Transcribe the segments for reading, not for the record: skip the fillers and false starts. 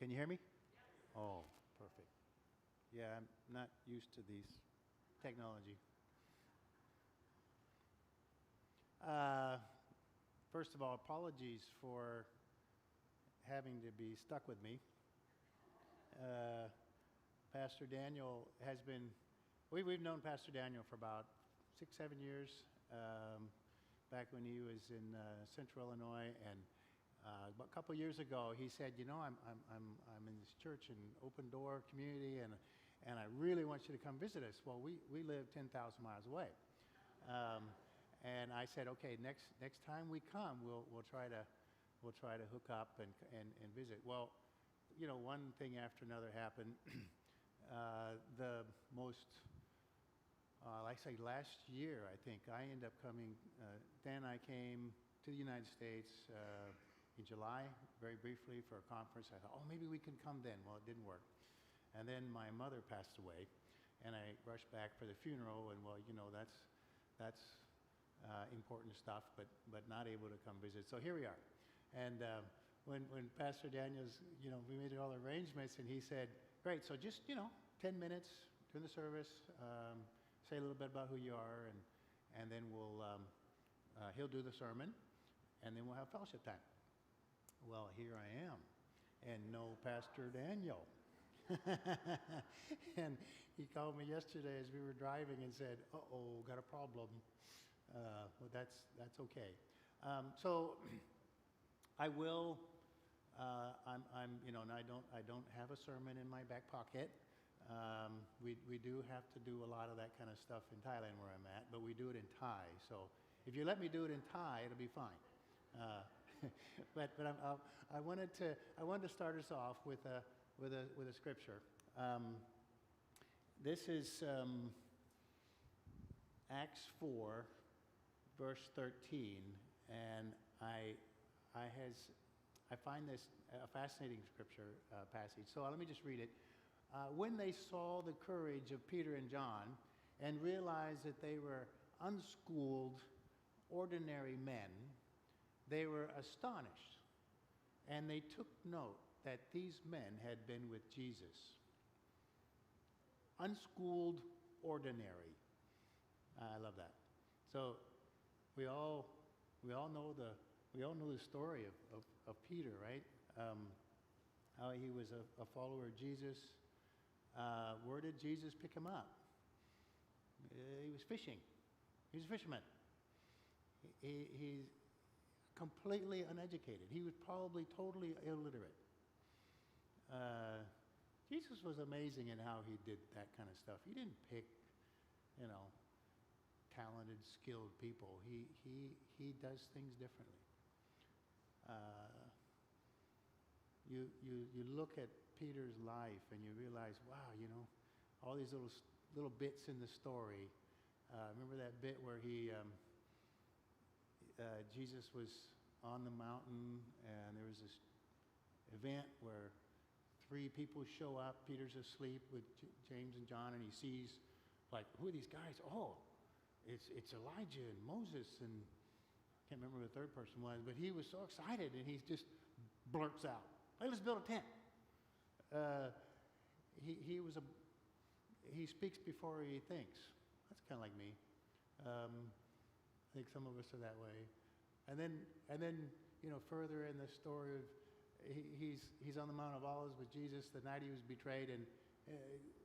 Can you hear me? Oh, perfect. Yeah, I'm not used to these technology. Uh, First of all, apologies for having to be stuck with me. Uh, Pastor Daniel has been, we've known Pastor Daniel for about 6, 7 years, back when he was in Central Illinois, and a couple years ago, he said, I'm in this church in Open Door community, and I really want you to come visit us. Well, we live 10,000 miles away. And I said, okay, next time we come, we'll try to hook up and visit. Well, one thing after another happened. The most, like I say, last year, I think, I ended up coming, then I came to the United States in July, very briefly, for a conference. I thought, oh, maybe we can come then. Well, it didn't work. And then my mother passed away, and I rushed back for the funeral, and well, that's important stuff, but not able to come visit. So here we are. And when Pastor Daniel's, we made all the arrangements, and he said, great, so just, 10 minutes during the service, say a little bit about who you are, and then he'll do the sermon, and then we'll have fellowship time. Well, here I am, and no Pastor Daniel. And he called me yesterday as we were driving and said, uh-oh, got a problem. Well, that's okay. So I will. And I don't have a sermon in my back pocket. We do have to do a lot of that kind of stuff in Thailand where I'm at, but we do it in Thai. So if you let me do it in Thai, it'll be fine. But I wanted to start us off with a scripture. This is Acts 4. Verse 13, and I find this a fascinating scripture passage. So let me just read it. When they saw the courage of Peter and John and realized that they were unschooled, ordinary men, they were astonished, and they took note that these men had been with Jesus. Unschooled, ordinary. I love that. So we all know the story of Peter, right? How he was a follower of Jesus. Where did Jesus pick him up? He was fishing. He was a fisherman. He's completely uneducated. He was probably totally illiterate. Jesus was amazing in how he did that kind of stuff. He didn't pick, talented, skilled people. He does things differently. You look at Peter's life and you realize, wow, all these little bits in the story. Remember that bit where Jesus was on the mountain, and there was this event where 3 people show up. Peter's asleep with James and John, and he sees, like, who are these guys? Oh, it's Elijah and Moses, and I can't remember who the third person was, but he was so excited, and he just blurts out, hey, let's build a tent. He speaks before he thinks. That's kind of like me. I think some of us are that way. And then further in the story of he's on the Mount of Olives with Jesus the night he was betrayed, and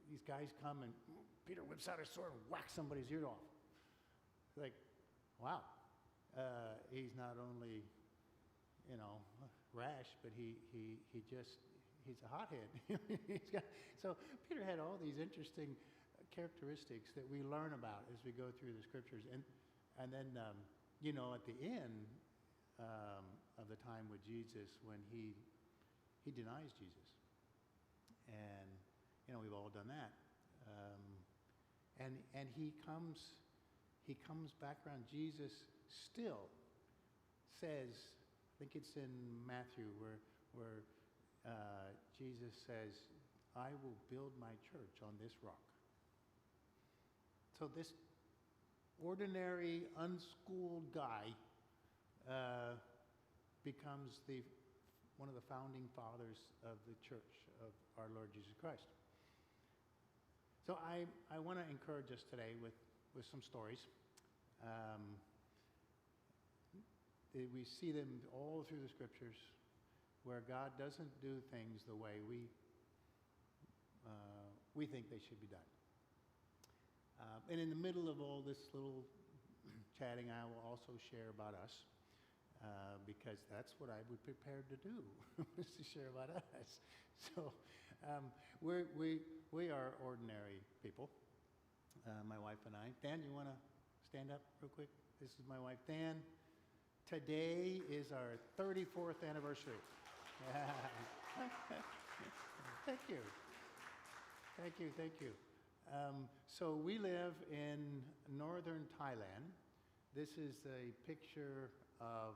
these guys come, and Peter whips out his sword and whacks somebody's ear off. Like, wow, he's not only, rash, but he's a hothead. So Peter had all these interesting characteristics that we learn about as we go through the scriptures, and then at the end of the time with Jesus, when he denies Jesus, and we've all done that, and he comes back around. Jesus still says, I think it's in Matthew where Jesus says, I will build my church on this rock. So this ordinary, unschooled guy becomes the one of the founding fathers of the Church of our Lord Jesus Christ. So I want to encourage us today with some stories. We see them all through the scriptures where God doesn't do things the way we think they should be done. And in the middle of all this little chatting, I will also share about us, because that's what I would prepare to do, is to share about us. So we are ordinary people, my wife and I. Dan, you want to stand up real quick? This is my wife, Dan. Today is our 34th anniversary. Thank you. Thank you, thank you. So we live in northern Thailand. This is a picture of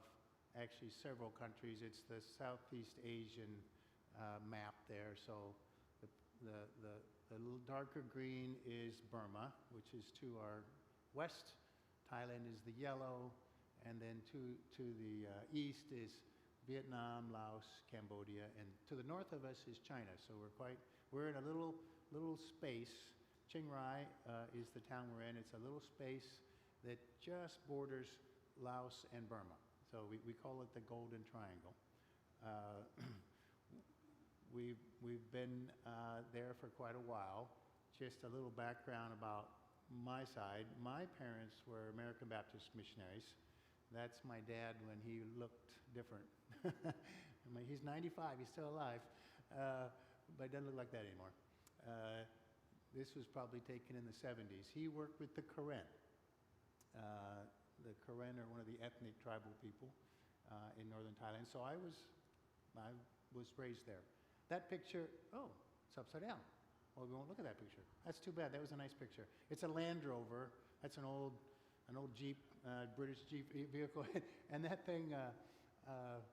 actually several countries. It's the Southeast Asian map there. So the little darker green is Burma, which is to our west. Thailand is the yellow. And then to the east is Vietnam, Laos, Cambodia, and to the north of us is China. So we're in a little space. Chiang Rai is the town we're in. It's a little space that just borders Laos and Burma. So we call it the Golden Triangle. We've been there for quite a while. Just a little background about my side. My parents were American Baptist missionaries. That's my dad when he looked different. He's 95, he's still alive, but he doesn't look like that anymore. This was probably taken in the 70s. He worked with the Karen. The Karen are one of the ethnic tribal people in northern Thailand. So I was raised there. That picture, oh, it's upside down. Well, we won't look at that picture. That's too bad. That was a nice picture. It's a Land Rover. That's an old Jeep, British Jeep vehicle. And that thing,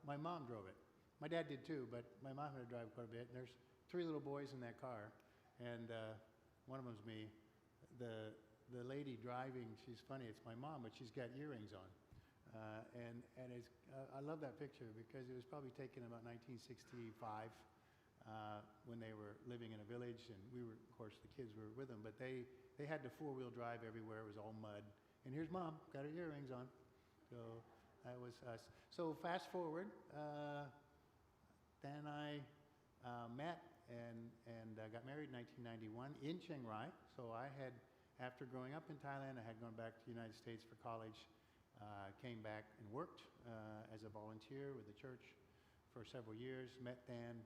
my mom drove it. My dad did too, but my mom had to drive quite a bit. And there's 3 little boys in that car, and one of them's me. The lady driving, she's funny. It's my mom, but she's got earrings on. And it's, I love that picture because it was probably taken about 1965 when they were living in a village, and we were, of course, the kids were with them, but they had the 4-wheel drive everywhere. It was all mud. And here's Mom, got her earrings on. So that was us. So fast forward, Dan and I met and got married in 1991 in Chiang Rai. So I had, after growing up in Thailand, I had gone back to the United States for college, came back and worked as a volunteer with the church for several years, met Dan,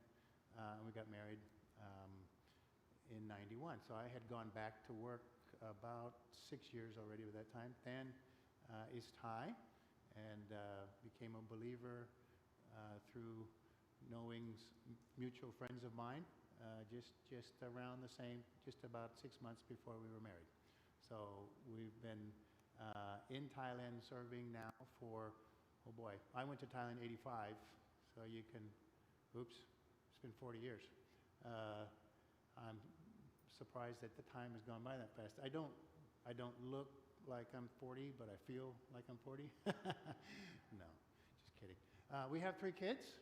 and we got married in 91. So I had gone back to work about 6 years already at that time. Dan is Thai and became a believer through knowing mutual friends of mine, just around the same, just about 6 months before we were married. So we've been in Thailand serving now for, oh boy, I went to Thailand in 85, so you can, oops, it's been 40 years. I'm surprised that the time has gone by that fast. I don't look like I'm 40, but I feel like I'm 40. No, just kidding. We have 3 kids.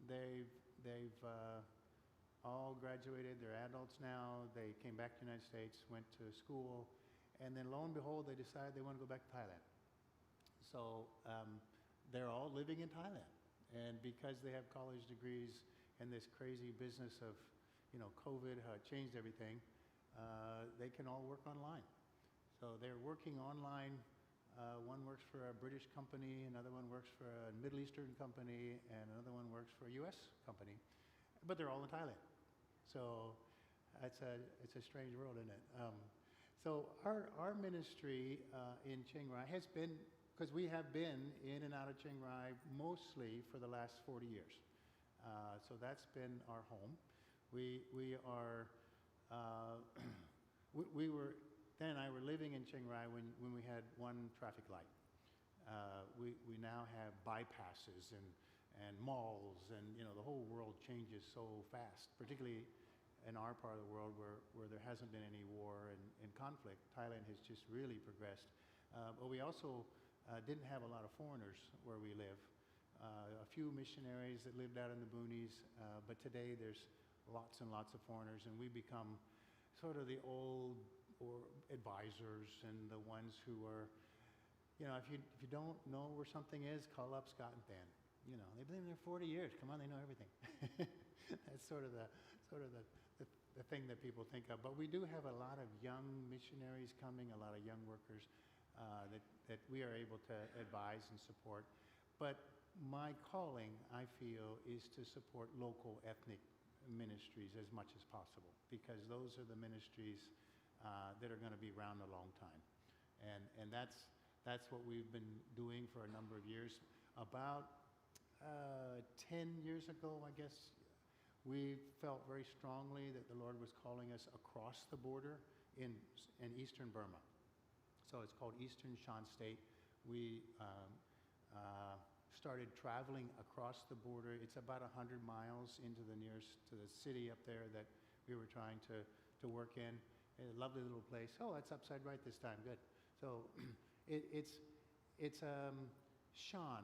They've all graduated. They're adults now. They came back to the United States, went to school, and then lo and behold, they decided they want to go back to Thailand. So they're all living in Thailand, and because they have college degrees and this crazy business of COVID, how it changed everything, they can all work online. So they're working online. One works for a British company, another one works for a Middle Eastern company, and another one works for a U.S. company. But they're all in Thailand. So it's a strange world, isn't it? So our ministry in Chiang Rai has been, because we have been in and out of Chiang Rai mostly for the last 40 years. So that's been our home. We are, we were, Dan and I were living in Chiang Rai when we had one traffic light. We now have bypasses and malls, and the whole world changes so fast, particularly in our part of the world where there hasn't been any war and conflict. Thailand has just really progressed. But we also didn't have a lot of foreigners where we live. A few missionaries that lived out in the boonies, but today there's lots and lots of foreigners, and we become sort of the old or advisors and the ones who are, if you don't know where something is, call up Scott and Than. They've been there 40 years. Come on, they know everything. That's sort of the thing that people think of. But we do have a lot of young missionaries coming, a lot of young workers that we are able to advise and support. But my calling, I feel, is to support local ethnic ministries as much as possible, because those are the ministries that are going to be around a long time. And that's what we've been doing for a number of years. About 10 years ago, I guess, we felt very strongly that the Lord was calling us across the border in eastern Burma. So it's called Eastern Shan State. We started traveling across the border. It's about 100 miles into the city up there that we were trying to work in. A lovely little place. Oh, it's upside right this time. Good. So it's Shan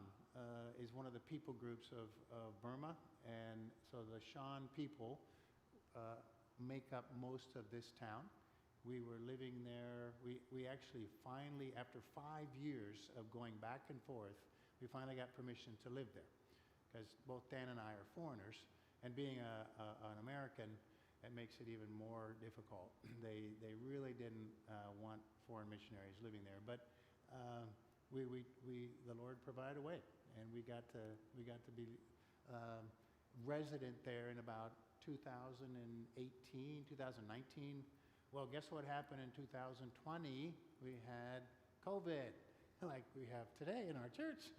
is one of the people groups of Burma, and so the Shan people make up most of this town. We were living there. We actually finally, after 5 years of going back and forth, we finally got permission to live there, because both Dan and I are foreigners, and being an American, it makes it even more difficult. They really didn't want foreign missionaries living there, but the Lord provided a way, and we got to be resident there in about 2018, 2019. Well, guess what happened in 2020? We had COVID, like we have today in our church.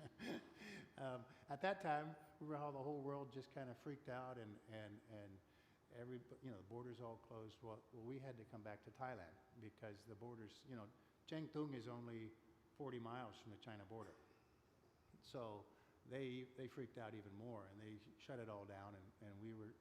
At that time, remember how the whole world just kind of freaked out, and the borders all closed. Well, we had to come back to Thailand because the borders, Chengtung is only 40 miles from the China border. So they freaked out even more, and they shut it all down, and we were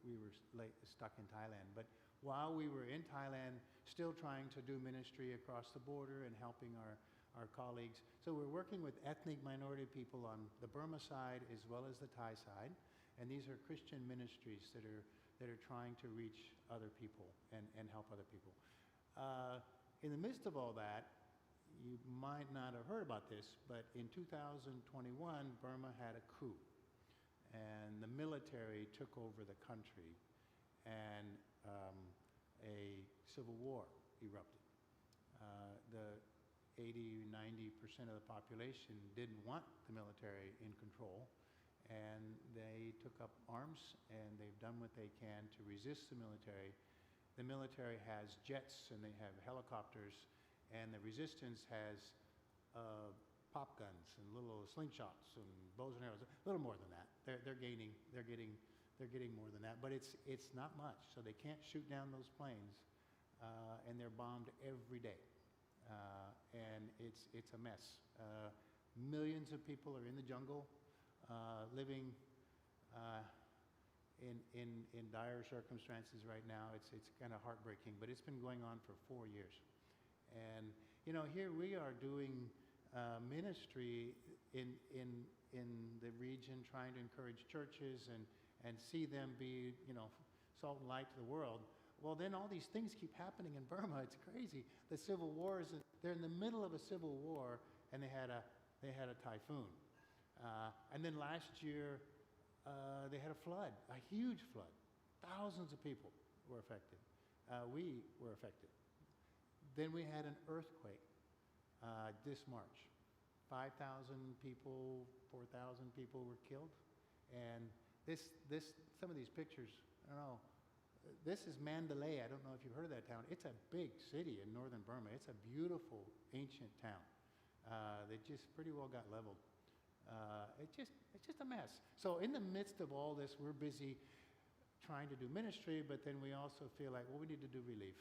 stuck in Thailand. But while we were in Thailand, still trying to do ministry across the border and helping our colleagues. So we're working with ethnic minority people on the Burma side as well as the Thai side, and these are Christian ministries that are trying to reach other people and help other people. In the midst of all that, you might not have heard about this, but in 2021, Burma had a coup, and the military took over the country, and a civil war erupted. The 80–90% of the population didn't want the military in control, and they took up arms, and they've done what they can to resist the military. The military has jets, and they have helicopters, and the resistance has pop guns and little slingshots and bows and arrows. A little more than that. They're getting more than that, but it's not much. So they can't shoot down those planes, and they're bombed every day, and it's a mess. Millions of people are in the jungle, living in dire circumstances right now. It's kind of heartbreaking, but it's been going on for 4 years. And here we are doing ministry in the region, trying to encourage churches and see them be salt and light to the world. Well, then all these things keep happening in Burma. It's crazy. The civil war they're in the middle of a civil war, and they had a typhoon. And then last year they had a flood, a huge flood. Thousands of people were affected. We were affected. Then we had an earthquake this March. 5,000 people, 4,000 people were killed. And some of these pictures, I don't know. This is Mandalay. I don't know if you've heard of that town. It's a big city in northern Burma. It's a beautiful ancient town that just pretty well got leveled. It's just a mess. So in the midst of all this, we're busy trying to do ministry, but then we also feel like, well, we need to do relief.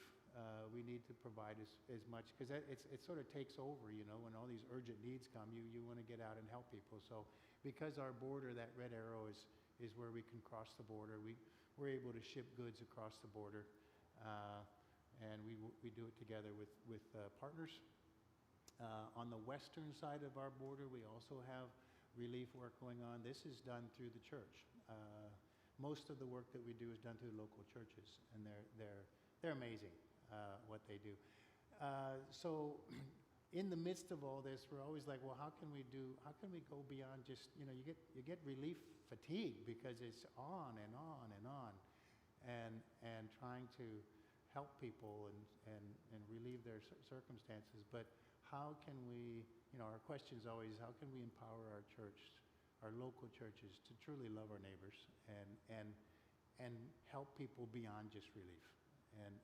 We need to provide as much, because it sort of takes over, when all these urgent needs come, you want to get out and help people. So because our border, that red arrow is where we can cross the border, we're able to ship goods across the border, and we do it together with partners. On the western side of our border, we also have relief work going on. This is done through the church. Most of the work that we do is done through local churches, and they're amazing what they do. So in the midst of all this, we're always like, well, how can we go beyond just, you get relief fatigue because it's on and on and on, and trying to help people and relieve their circumstances. But how can we, our question is always, how can we empower our church, our local churches, to truly love our neighbors and help people beyond just relief?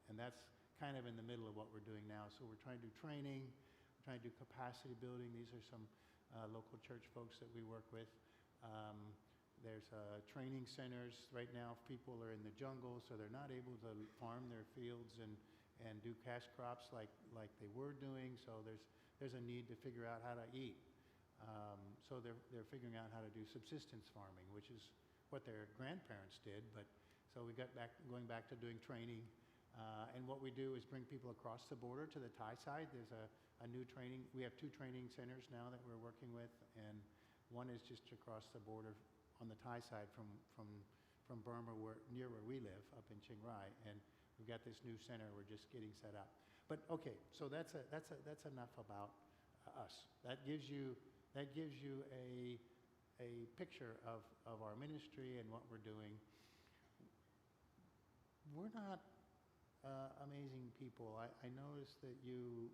And that's kind of in the middle of what we're doing now. So we're trying to do training, we're trying to do capacity building. These are some local church folks that we work with. There's training centers right now. People are in the jungle, so they're not able to farm their fields and do cash crops like they were doing. So there's a need to figure out how to eat. So they're figuring out how to do subsistence farming, which is what their grandparents did. But so we going back to doing training. And what we do is bring people across the border to the Thai side. There's a new training. We have 2 training centers now that we're working with, and one is just across the border on the Thai side from Burma, near where we live, up in Chiang Rai. And we've got this new center we're just getting set up. But okay, so that's enough about us. That gives you a picture of our ministry and what we're doing. We're not amazing people. I noticed that you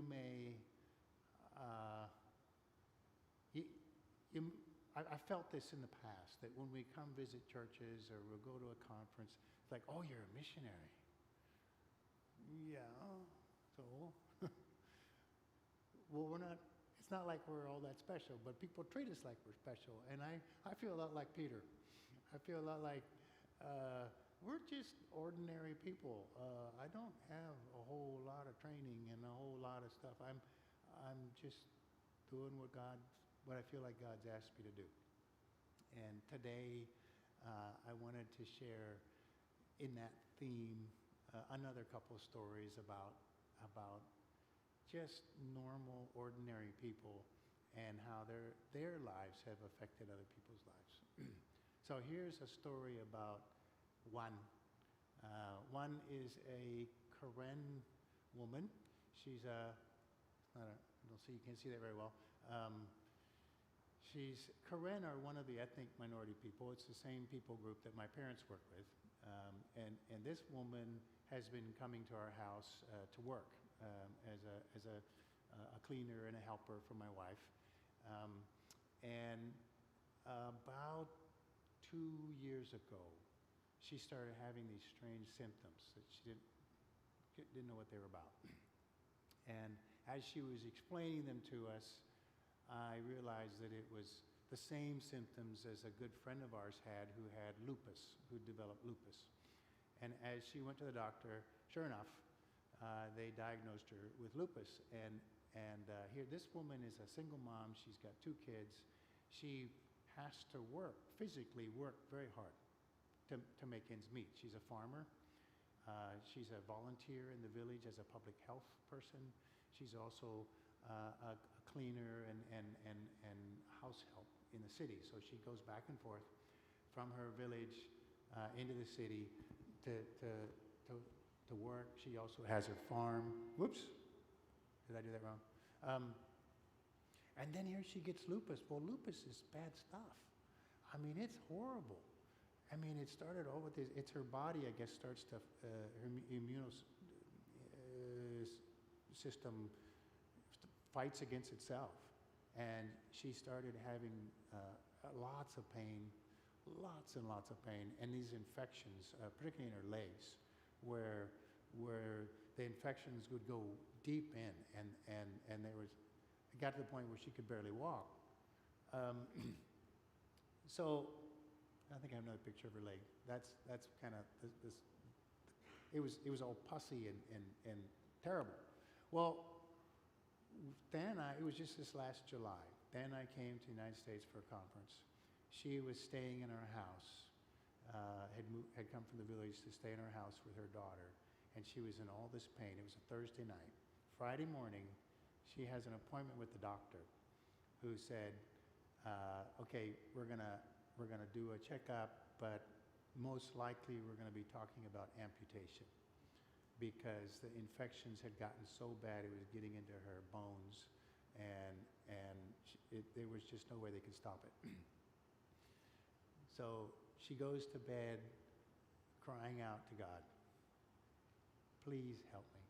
may I felt this in the past, that when we come visit churches or we'll go to a conference, it's like, oh, you're a missionary. Yeah, so well, we're not. It's not like we're all that special, but people treat us like we're special, and I feel a lot like Peter. I feel a lot like we're just ordinary people. I don't have a whole lot of training and a whole lot of stuff. I'm just doing what I feel like God's asked me to do. And today, I wanted to share in that theme another couple of stories about just normal, ordinary people and how their lives have affected other people's lives. So here's a story about one. One is a Karen woman. She's I don't see, you can't see that very well. Karen are one of the ethnic minority people. It's the same people group that my parents work with. And this woman has been coming to our house to work as a cleaner and a helper for my wife. And about 2 years ago, she started having these strange symptoms that she didn't know what they were about. And as she was explaining them to us, I realized that it was the same symptoms as a good friend of ours had who had lupus, who developed lupus. And as she went to the doctor, sure enough, they diagnosed her with lupus. And here, this woman is a single mom. She's got 2 kids. She has to physically work very hard to make ends meet. She's a farmer. She's a volunteer in the village as a public health person. She's also a cleaner and house help in the city. So she goes back and forth from her village into the city to work. She also has her farm. Whoops, did I do that wrong? And then here she gets lupus. Well, lupus is bad stuff. I mean, it's horrible. I mean, it started all with this. It's her body, I guess, starts to, her immune system fights against itself. And she started having lots of pain, lots and lots of pain, and these infections, particularly in her legs, where the infections would go deep in, and it got to the point where she could barely walk. So I think I have another picture of her leg. That's kind of this. It was all pussy and terrible. Well, it was just this last July. Dan and I came to the United States for a conference. She was staying in our house, had come from the village to stay in our house with her daughter, and she was in all this pain. It was a Thursday night. Friday morning, she has an appointment with the doctor who said, Okay, we're gonna do a checkup, but most likely we're gonna be talking about amputation because the infections had gotten so bad it was getting into her bones, and there was just no way they could stop it. So she goes to bed crying out to God, please help me.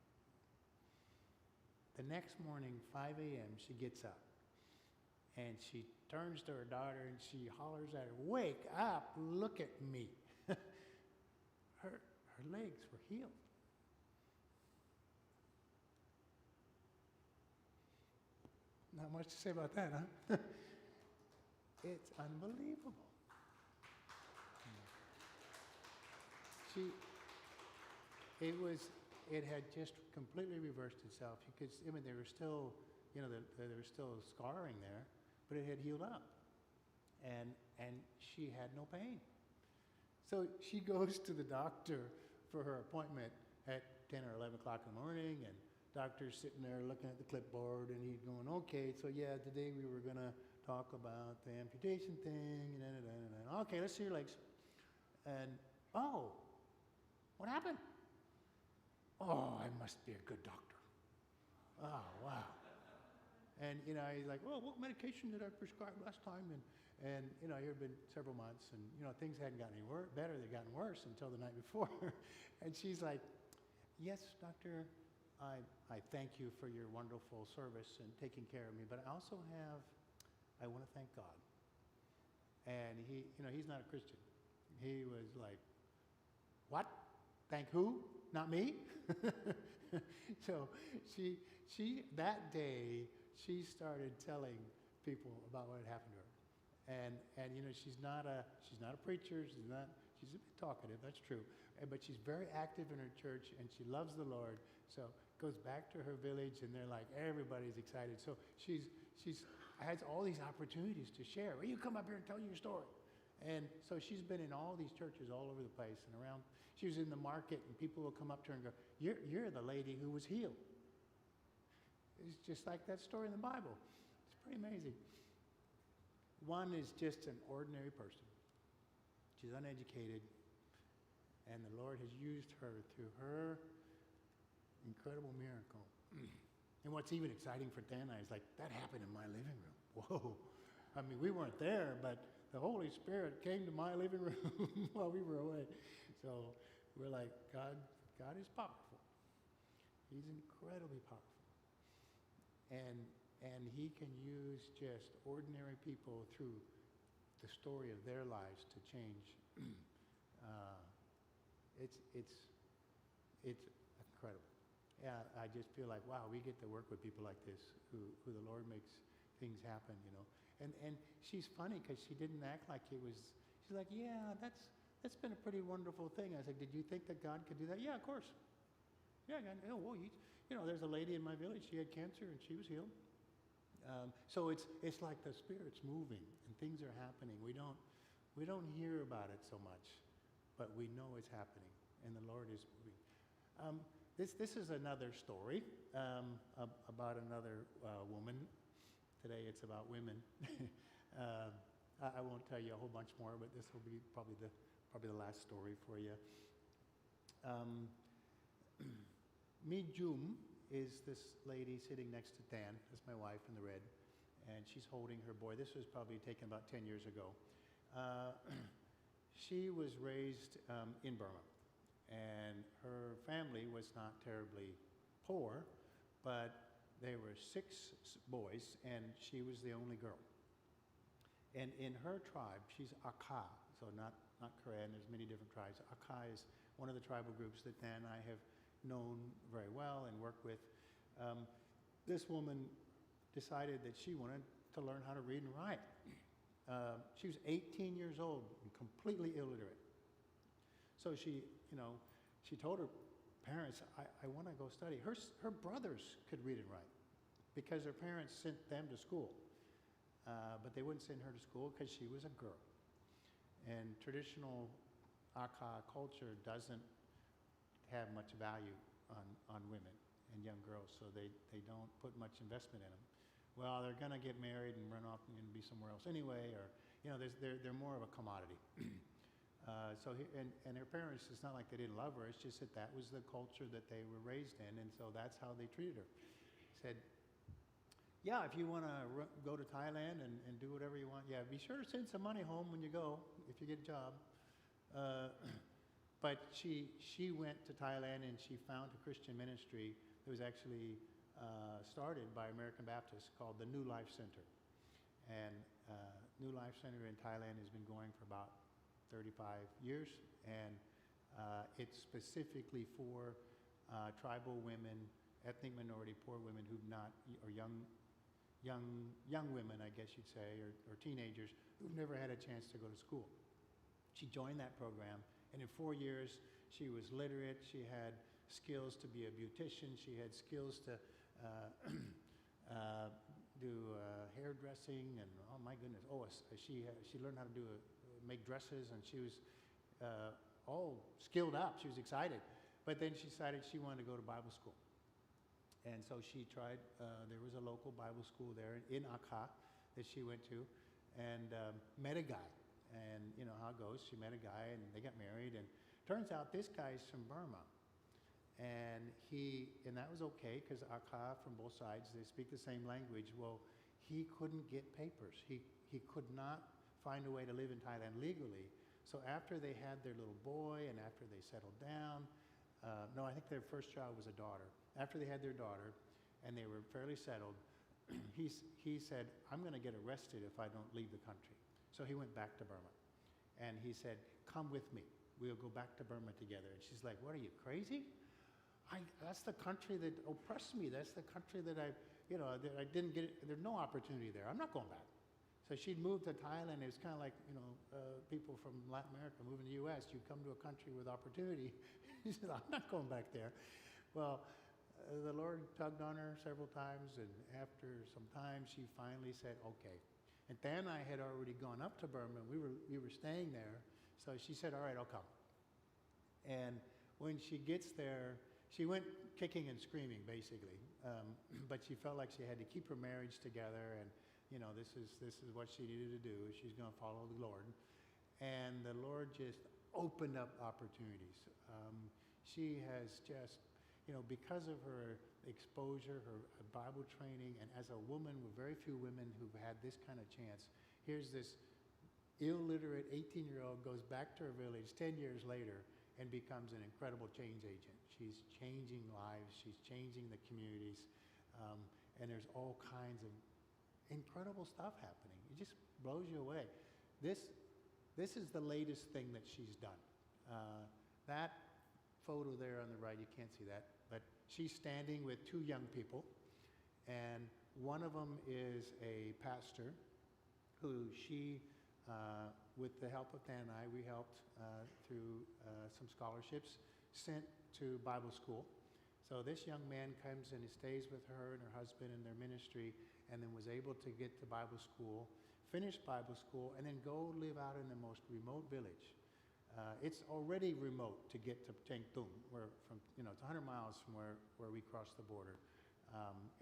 The next morning, 5 a.m., she gets up and she turns to her daughter and she hollers at her, wake up, look at me. her legs were healed. Not much to say about that, huh? It's unbelievable. It had just completely reversed itself. You could, I mean, there was still, there was still scarring there, but it had healed up. And she had no pain. So she goes to the doctor for her appointment at 10 or 11 o'clock in the morning, and doctor's sitting there looking at the clipboard, and he's going, okay, so yeah, today we were going to talk about the amputation thing, and okay, let's see your legs. And, oh, what happened? Oh, I must be a good doctor. Oh, wow. And, he's like, well, what medication did I prescribe last time? And it had been several months, and, things hadn't gotten any better. They'd gotten worse until the night before. And she's like, yes, doctor, I thank you for your wonderful service and taking care of me, but I want to thank God. And he's not a Christian. He was like, what? Thank who? Not me? So she that day, she started telling people about what had happened to her. And she's not a preacher, she's a bit talkative, that's true. But she's very active in her church and she loves the Lord. So goes back to her village and they're like, everybody's excited. So she's has all these opportunities to share. Well, you come up here and tell your story. And so she's been in all these churches all over the place and around. She was in the market and people will come up to her and go, you're the lady who was healed. It's just like that story in the Bible. It's pretty amazing. One is just an ordinary person. She's uneducated, and the Lord has used her through her incredible miracle. And what's even exciting for Dana is like, that happened in my living room. Whoa. I mean, we weren't there, but the Holy Spirit came to my living room while we were away. So we're like, God is powerful. He's incredibly powerful. And he can use just ordinary people through the story of their lives to change. It's incredible. Yeah, I just feel like, wow, we get to work with people like this who the Lord makes things happen, And she's funny because she didn't act like it was, she's like, yeah, that's been a pretty wonderful thing. I was like, did you think that God could do that? Yeah, of course. Yeah, God, there's a lady in my village, she had cancer and she was healed. So it's like the Spirit's moving and things are happening. We don't hear about it so much, but we know it's happening and the Lord is moving. This is another story about another woman. Today it's about women. I won't tell you a whole bunch more, but this will be probably the last story for you. Mi Jum is this lady sitting next to Dan. That's my wife in the red, and she's holding her boy. This was probably taken about 10 years ago. She was raised in Burma, and her family was not terribly poor, but there were 6 boys, and she was the only girl. And in her tribe, she's Aka, so not Karen, there's many different tribes. Aka is one of the tribal groups that Dan and I have known very well and worked with. This woman decided that she wanted to learn how to read and write. She was 18 years old and completely illiterate. So she told her parents, I want to go study. Her brothers could read and write because her parents sent them to school. But they wouldn't send her to school because she was a girl. And traditional Aka culture doesn't have much value on women and young girls, so they don't put much investment in them. well, they're going to get married and run off and be somewhere else anyway, or, they're more of a commodity. And her parents, it's not like they didn't love her, it's just that that was the culture that they were raised in, and so that's how they treated her. Said, yeah, if you want to go to Thailand and do whatever you want, yeah, be sure to send some money home when you go, if you get a job. But she went to Thailand and she found a Christian ministry that was actually started by American Baptists called the New Life Center. And New Life Center in Thailand has been going for about 35 years, and it's specifically for tribal women, ethnic minority, poor women who've not, or young women, I guess you'd say, or teenagers who've never had a chance to go to school. She joined that program, and in 4 years, she was literate. She had skills to be a beautician. She had skills to do hairdressing, and oh my goodness, she learned how to make dresses, and she was all skilled up. She was excited, but then she decided she wanted to go to Bible school. And so she tried, there was a local Bible school there in Accra that she went to, and met a guy. And you know how it goes, she met a guy and they got married, and turns out this guy's from Burma. And that was okay, because Accra, from both sides, they speak the same language. Well, he couldn't get papers. He could not find a way to live in Thailand legally. So after they had their little boy and after they settled down, no, I think their first child was a daughter. After they had their daughter and they were fairly settled, he said, I'm going to get arrested if I don't leave the country. So he went back to Burma, and he said, come with me. We'll go back to Burma together. And she's like, what, are you crazy? That's the country that oppressed me. That's the country that I didn't get, there's no opportunity there. I'm not going back. So she'd moved to Thailand. It was kind of like, people from Latin America moving to the U.S. You come to a country with opportunity. She said, I'm not going back there. Well, the Lord tugged on her several times, and after some time, she finally said, okay. And Dan and I had already gone up to Burma. We were staying there. So she said, all right, I'll come. And when she gets there, she went kicking and screaming, basically. But she felt like she had to keep her marriage together, and this is what she needed to do. She's going to follow the Lord. And the Lord just opened up opportunities. She has just, because of her exposure, her Bible training, and as a woman with very few women who've had this kind of chance, here's this illiterate 18-year-old goes back to her village 10 years later and becomes an incredible change agent. She's changing lives. She's changing the communities. And there's all kinds of incredible stuff happening. It just blows you away. This is the latest thing that she's done. That photo there on the right, you can't see that, but she's standing with two young people, and one of them is a pastor who she, with the help of Dan and I, we helped through some scholarships, sent to Bible school. So this young man comes and he stays with her and her husband in their ministry, and then was able to get to Bible school, finish Bible school, and then go live out in the most remote village. It's already remote to get to Tengtung, it's 100 miles from where we cross the border.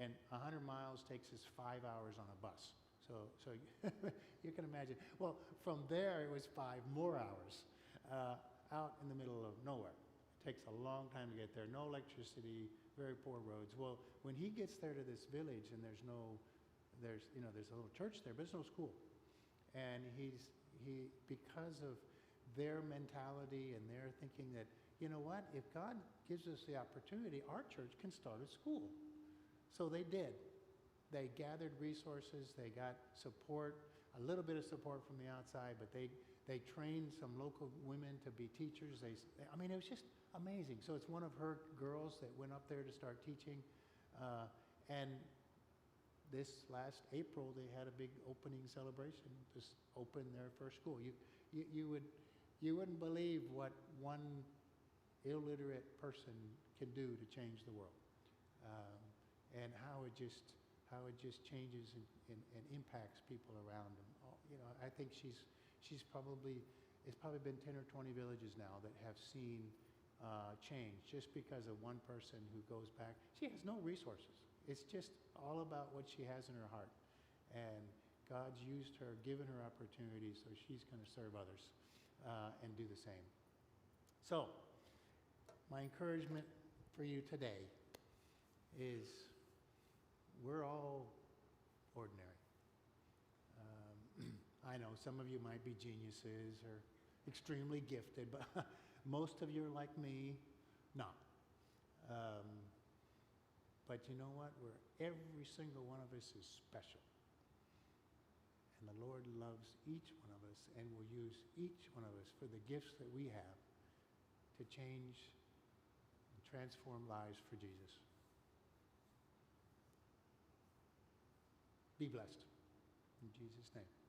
And 100 miles takes us 5 hours on a bus. So you can imagine. Well, from there it was 5 more hours out in the middle of nowhere. It takes a long time to get there. No electricity, very poor roads. Well, when he gets there to this village, and there's a little church there, but there's no school. And because of their mentality and their thinking that, you know what, if God gives us the opportunity, our church can start a school. So they did. They gathered resources, they got support, a little bit of support from the outside, but they trained some local women to be teachers. It was just amazing. So it's one of her girls that went up there to start teaching. And this last April, they had a big opening celebration, just opened their first school. You wouldn't believe what one illiterate person can do to change the world, and how it just changes and impacts people around them. I think it's probably been 10 or 20 villages now that have seen change just because of one person who goes back. She has no resources. It's just all about what she has in her heart. And God's used her, given her opportunities, so she's going to serve others and do the same. So, my encouragement for you today is we're all ordinary. I know some of you might be geniuses or extremely gifted, but most of you are like me, not. But you know what? Every single one of us is special. And the Lord loves each one of us and will use each one of us for the gifts that we have to change and transform lives for Jesus. Be blessed. In Jesus' name.